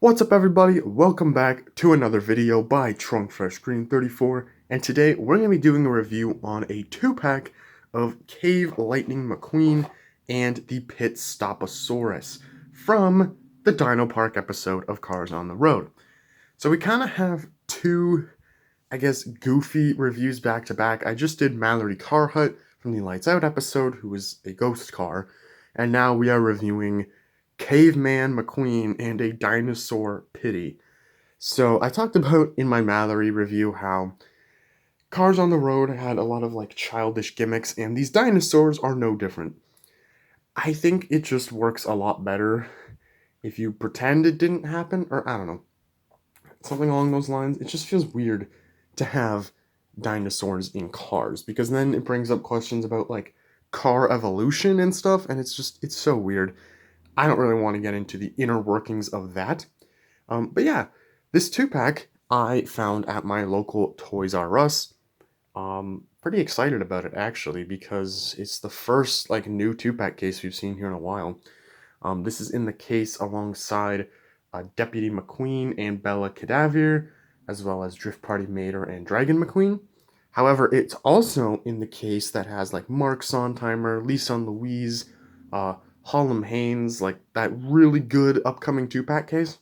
What's up everybody, welcome back to another video by TrunkFreshGreen34, and today we're going to be doing a review on a 2-pack of Cave Lightning McQueen and the Pitstoposaurus from the Dino Park episode of Cars on the Road. So we kind of have two, goofy reviews back to back. I just did Mallory Carhut from the Lights Out episode, who was a ghost car, and now we are reviewing Caveman McQueen and a Dinosaur Pity. So I talked about in my Mallory review how Cars on the Road had a lot of childish gimmicks, and these dinosaurs are no different. I think it just works a lot better if you pretend it didn't happen, or I don't know, something along those lines. It just feels weird to have dinosaurs in cars, because then it brings up questions about car evolution and stuff, and it's so weird. I don't really want to get into the inner workings of that. But yeah, this 2-pack I found at my local Toys R Us. Pretty excited about it actually, because it's the first new 2-pack case we've seen here in a while. This is in the case alongside Deputy McQueen and Bella Cadaver, as well as Drift Party Mater and Dragon McQueen. However, it's also in the case that has Mark Sontheimer, Lisa and Louise, Hollum Haynes, that really good upcoming 2-pack case.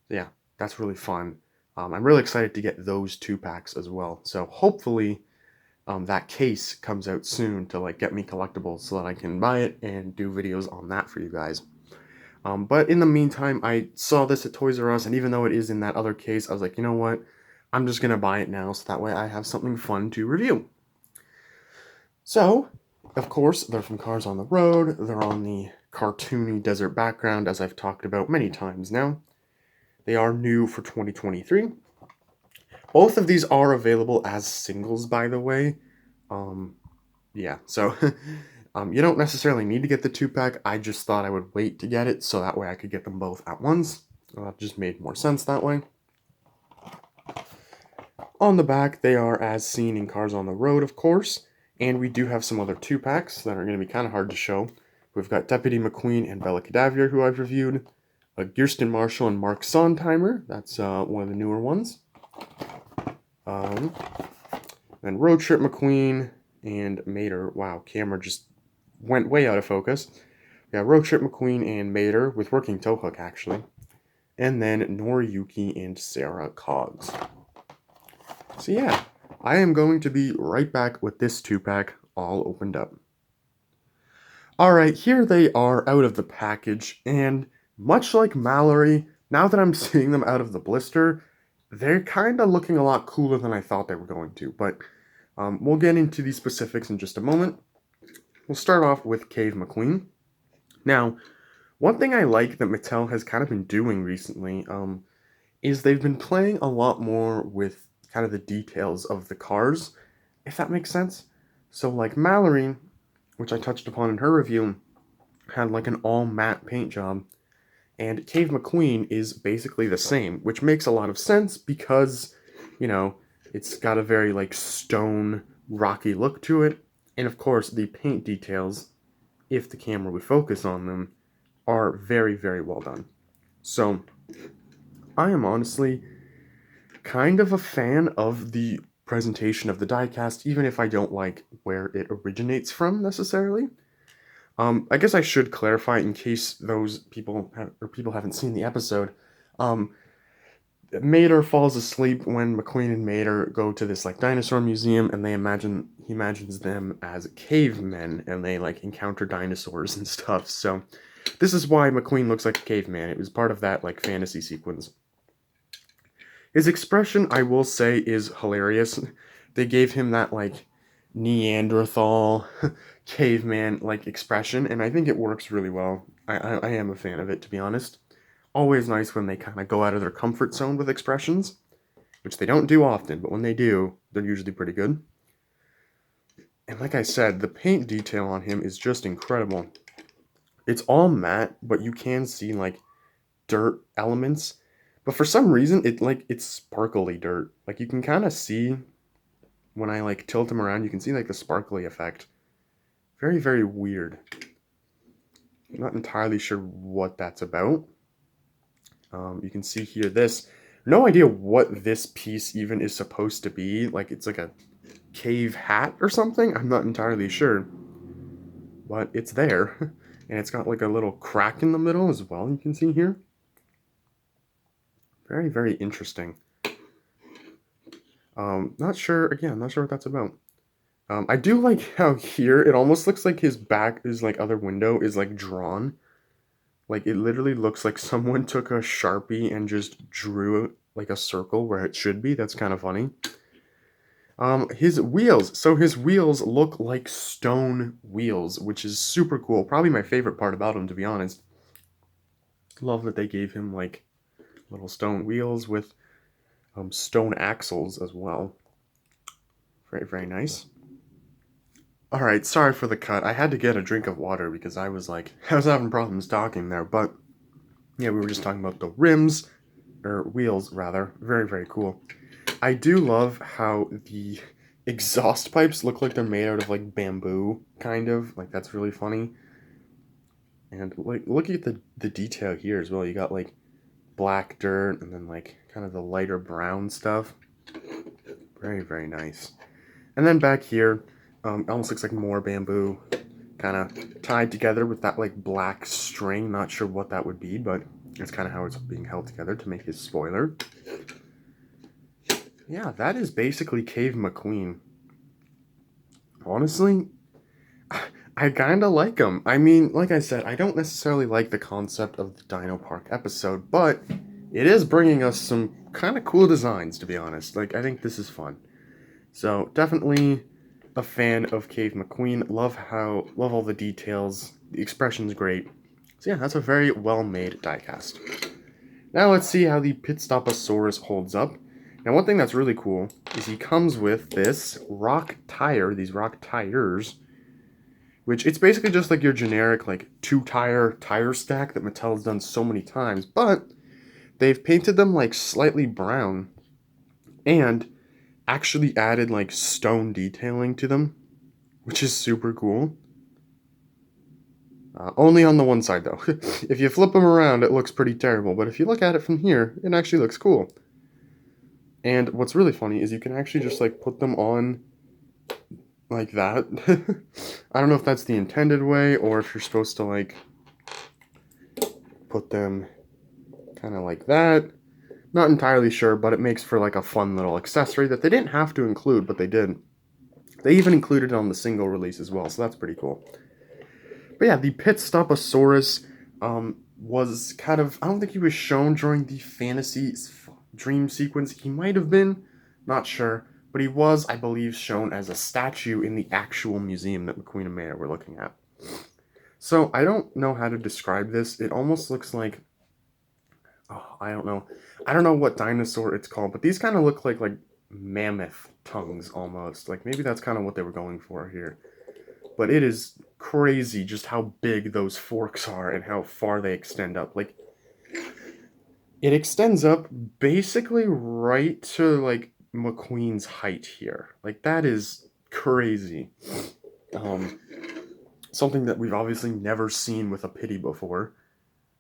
Yeah, that's really fun. I'm really excited to get those 2-packs as well. So hopefully that case comes out soon to get me collectibles so that I can buy it and do videos on that for you guys. But in the meantime, I saw this at Toys R Us, and even though it is in that other case, I was like, you know what? I'm just going to buy it now so that way I have something fun to review. So, of course, they're from Cars on the Road. They're on the cartoony desert background, as I've talked about many times now. They are new for 2023. Both of these are available as singles, by the way. Yeah, so you don't necessarily need to get the 2-pack. I just thought I would wait to get it so that way I could get them both at once. It just made more sense that way. On the back, they are as seen in Cars on the Road, of course. And we do have some other 2-packs that are going to be kind of hard to show. We've got Deputy McQueen and Bella Cadaver, who I've reviewed. Kirsten Marshall and Mark Sontheimer. That's one of the newer ones. Then Road Trip McQueen and Mater. Wow, camera just went way out of focus. We got Road Trip McQueen and Mater with working tow hook, actually. And then Noriyuki and Sarah Cogs. So yeah, I am going to be right back with this 2-pack all opened up. Alright, here they are out of the package, and much like Mallory, now that I'm seeing them out of the blister, they're kind of looking a lot cooler than I thought they were going to, but we'll get into these specifics in just a moment. We'll start off with Cave McQueen. Now, one thing I like that Mattel has kind of been doing recently is they've been playing a lot more with kind of the details of the cars, if that makes sense. So Mallory, which I touched upon in her review, had an all matte paint job, and Cave McQueen is basically the same, which makes a lot of sense because, you know, it's got a very stone rocky look to it, and of course the paint details, if the camera would focus on them, are very, very well done. So I am honestly kind of a fan of the presentation of the diecast, even if I don't like where it originates from necessarily. I guess I should clarify in case those people haven't seen the episode. Mater falls asleep when McQueen and Mater go to this dinosaur museum, and he imagines them as cavemen, and they encounter dinosaurs and stuff. So this is why McQueen looks like a caveman. It was part of that fantasy sequence. His expression, I will say, is hilarious. They gave him that Neanderthal caveman expression, and I think it works really well. I am a fan of it, to be honest. Always nice when they kind of go out of their comfort zone with expressions, which they don't do often, but when they do, they're usually pretty good. And like I said, the paint detail on him is just incredible. It's all matte, but you can see dirt elements. But for some reason, it's sparkly dirt. You can kind of see when I tilt him around, you can see the sparkly effect. Very, very weird. I'm not entirely sure what that's about. You can see here this. No idea what this piece even is supposed to be. Like, it's like a cave hat or something? I'm not entirely sure. But it's there. And it's got like a little crack in the middle as well, you can see here. Very, very interesting. Not sure, again, not sure what that's about. I do like how here, it almost looks like his back, his like other window is like drawn. Like, it literally looks like someone took a Sharpie and just drew like a circle where it should be. That's kind of funny. His wheels. So his wheels look like stone wheels, which is super cool. Probably my favorite part about him, to be honest. Love that they gave him like little stone wheels with stone axles as well. Very, very nice. Alright, sorry for the cut. I had to get a drink of water because I was having problems talking there. But yeah, we were just talking about the rims, or wheels rather. Very, very cool. I do love how the exhaust pipes look like they're made out of like bamboo, kind of. Like, that's really funny. And like, look at the detail here as well. You got like black dirt and then like kind of the lighter brown stuff. Very, very nice. And then back here, almost looks like more bamboo kind of tied together with that like black string. Not sure what that would be, but it's kind of how it's being held together to make his spoiler. Yeah, that is basically Cave McQueen. Honestly, I kind of like him. I mean, like I said, I don't necessarily like the concept of the Dino Park episode, but it is bringing us some kind of cool designs, to be honest. Like, I think this is fun. So, definitely a fan of Cave McQueen. Love all the details. The expression's great. So yeah, that's a very well-made diecast. Now let's see how the Pitstoposaurus holds up. Now, one thing that's really cool is he comes with this rock tire, these rock tires, which it's basically just like your generic like tire stack that Mattel's done so many times, but they've painted them like slightly brown and actually added like stone detailing to them, which is super cool. Only on the one side though. If you flip them around, it looks pretty terrible, but if you look at it from here, it actually looks cool. And what's really funny is you can actually just like put them on like that. I don't know if that's the intended way or if you're supposed to like put them kind of like that. Not entirely sure, but it makes for like a fun little accessory that they didn't have to include, but they did. They even included it on the single release as well, so that's pretty cool. But yeah, the Pitstoposaurus was kind of, I don't think he was shown during the fantasy dream sequence. He might have been, not sure. But he was, I believe, shown as a statue in the actual museum that McQueen and Mayer were looking at. So I don't know how to describe this. It almost looks like, oh, I don't know. I don't know what dinosaur it's called, but these kind of look like mammoth tongues almost. Like maybe that's kind of what they were going for here. But it is crazy just how big those forks are and how far they extend up. Like, it extends up basically right to like McQueen's height here. Like, that is crazy. Something that we've obviously never seen with a pity before.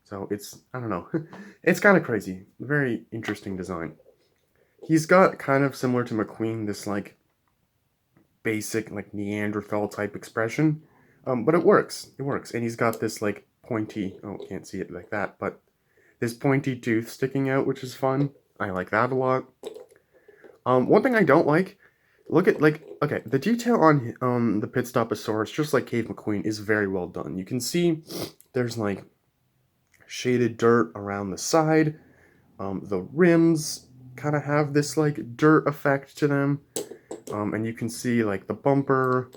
So it's, I don't know, it's kind of crazy. Very interesting design. He's got kind of similar to McQueen, this like basic like Neanderthal type expression. But it works. It works. And he's got this like pointy, oh, can't see it like that, but this pointy tooth sticking out, which is fun. I like that a lot. One thing I don't like, look at like, okay, the detail on the Pitstoposaurus, just like Cave McQueen, is very well done. You can see there's like shaded dirt around the side. The rims kind of have this like dirt effect to them. And you can see like the bumper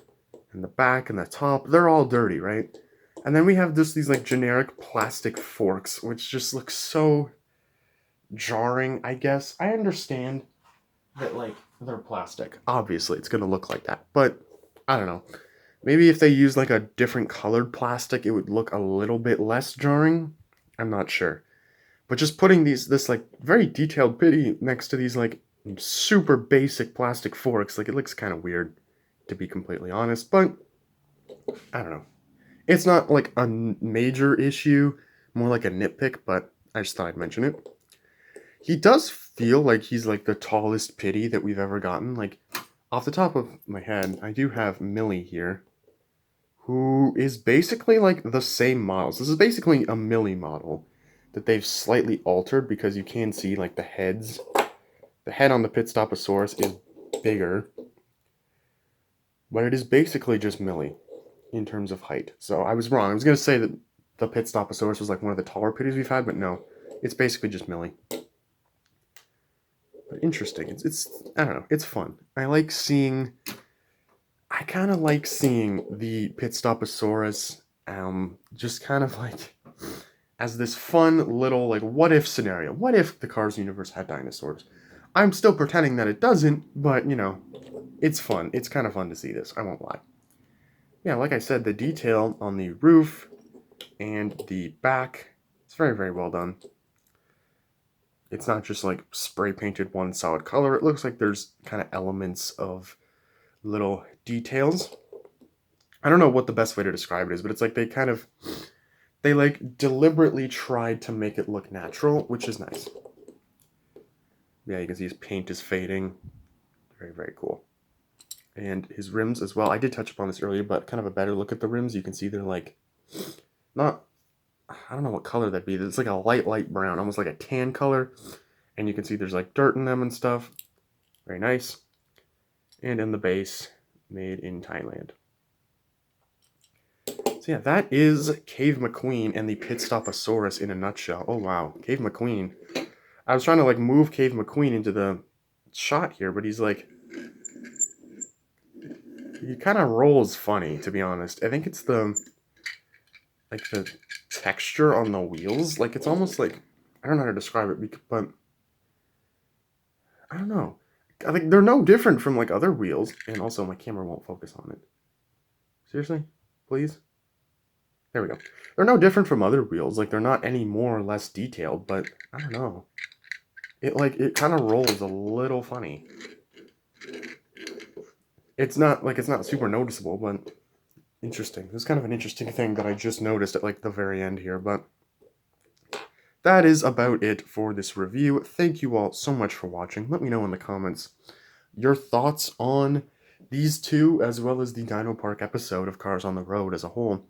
and the back and the top, they're all dirty, right? And then we have these like generic plastic forks, which just look so jarring, I guess. I understand that like they're plastic. Obviously, it's gonna look like that, but I don't know. Maybe if they use like a different colored plastic, it would look a little bit less jarring. I'm not sure. But just putting this like very detailed pity next to these like super basic plastic forks, like it looks kind of weird, to be completely honest. But I don't know. It's not like a major issue, more like a nitpick, but I just thought I'd mention it. He does feel like he's like the tallest pitty that we've ever gotten. Like, off the top of my head, I do have Millie here, who is basically like the same models. This is basically a Millie model that they've slightly altered because you can see like the heads. The head on the Pitstoposaurus is bigger, but it is basically just Millie in terms of height. So I was wrong. I was going to say that the Pitstoposaurus was like one of the taller pitties we've had, but no, it's basically just Millie. But interesting. It's I don't know. It's fun. I kind of like seeing the Pitstoposaurus, just kind of like as this fun little like what if scenario. What if the Cars universe had dinosaurs? I'm still pretending that it doesn't, but you know, it's fun. It's kind of fun to see this. I won't lie. Yeah, like I said, the detail on the roof and the back, it's very, very well done. It's not just like spray painted one solid color. It looks like there's kind of elements of little details. I don't know what the best way to describe it is, but it's like they like deliberately tried to make it look natural, which is nice. Yeah, you can see his paint is fading. Very, very cool. And his rims as well. I did touch upon this earlier, but kind of a better look at the rims. You can see they're like, not, I don't know what color that'd be. It's like a light brown, almost like a tan color. And you can see there's like dirt in them and stuff. Very nice. And in the base, made in Thailand. So yeah, that is Cave McQueen and the Pitstoposaurus in a nutshell. Oh wow, Cave McQueen. I was trying to like move Cave McQueen into the shot here, but he's like, he kind of rolls funny, to be honest. I think it's the texture on the wheels. Like, it's almost like, I don't know how to describe it, but I don't know. I think they're no different from like other wheels, and also my camera won't focus on it. Seriously? Please? There we go. They're no different from other wheels. Like, they're not any more or less detailed, but I don't know. It kind of rolls a little funny. It's not super noticeable, but interesting. This is kind of an interesting thing that I just noticed at like the very end here, but that is about it for this review. Thank you all so much for watching. Let me know in the comments your thoughts on these two, as well as the Dino Park episode of Cars on the Road as a whole.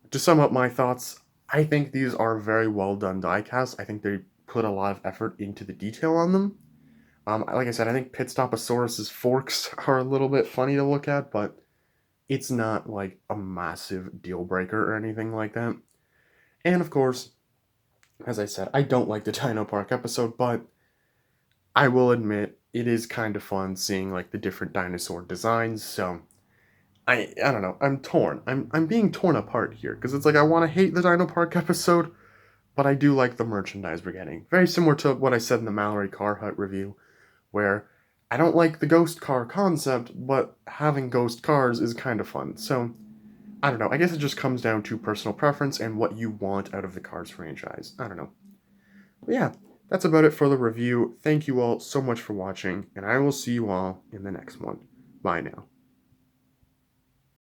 To sum up my thoughts, I think these are very well done diecasts. I think they put a lot of effort into the detail on them. Like I said, I think Pitstoposaurus's forks are a little bit funny to look at, but it's not like a massive deal breaker or anything like that. And of course, as I said, I don't like the Dino Park episode, but I will admit it is kind of fun seeing like the different dinosaur designs. So I don't know. I'm torn. I'm being torn apart here because it's like I want to hate the Dino Park episode, but I do like the merchandise we're getting. Very similar to what I said in the Mallory Car Hut review, where I don't like the ghost car concept, but having ghost cars is kind of fun. So I don't know. I guess it just comes down to personal preference and what you want out of the Cars franchise. I don't know. But yeah, that's about it for the review. Thank you all so much for watching, and I will see you all in the next one. Bye now.